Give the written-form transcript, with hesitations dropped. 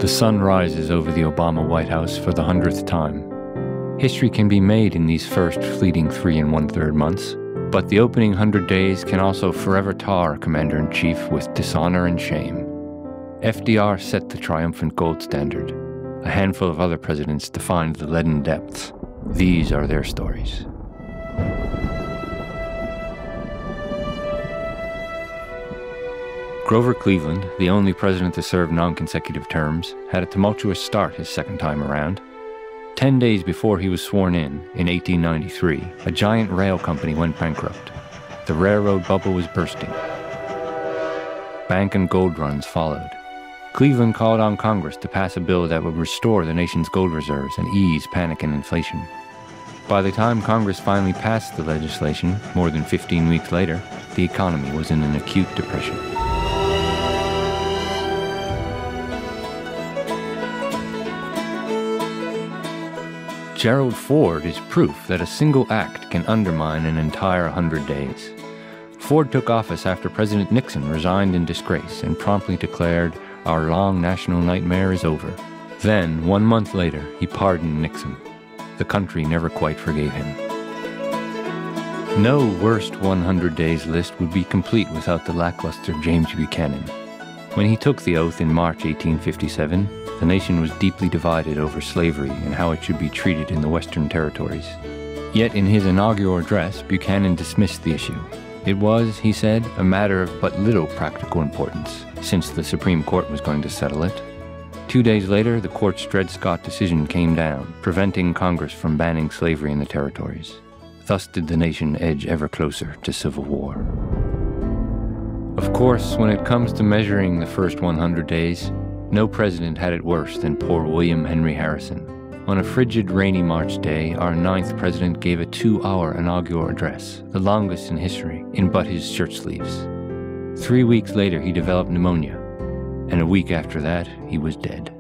The sun rises over the Obama White House for the 100th time. History can be made in these first fleeting 3 1/3 months, but the opening 100 days can also forever tar a commander-in-chief with dishonor and shame. FDR set the triumphant gold standard. A handful of other presidents defined the leaden depths. These are their stories. Grover Cleveland, the only president to serve non-consecutive terms, had a tumultuous start his second time around. 10 days before he was sworn in 1893, a giant rail company went bankrupt. The railroad bubble was bursting. Bank and gold runs followed. Cleveland called on Congress to pass a bill that would restore the nation's gold reserves and ease panic and inflation. By the time Congress finally passed the legislation, more than 15 weeks later, the economy was in an acute depression. Gerald Ford is proof that a single act can undermine an entire 100 days. Ford took office after President Nixon resigned in disgrace and promptly declared, "Our long national nightmare is over." Then, 1 month later, he pardoned Nixon. The country never quite forgave him. No worst 100 days list would be complete without the lackluster James Buchanan. When he took the oath in March 1857, the nation was deeply divided over slavery and how it should be treated in the Western territories. Yet in his inaugural address, Buchanan dismissed the issue. It was, he said, a matter of but little practical importance, since the Supreme Court was going to settle it. 2 days later, the court's Dred Scott decision came down, preventing Congress from banning slavery in the territories. Thus did the nation edge ever closer to civil war. Of course, when it comes to measuring the first 100 days, no president had it worse than poor William Henry Harrison. On a frigid, rainy March day, our 9th president gave a 2-hour inaugural address, the longest in history, in but his shirt sleeves. 3 weeks later, he developed pneumonia, and a week after that, he was dead.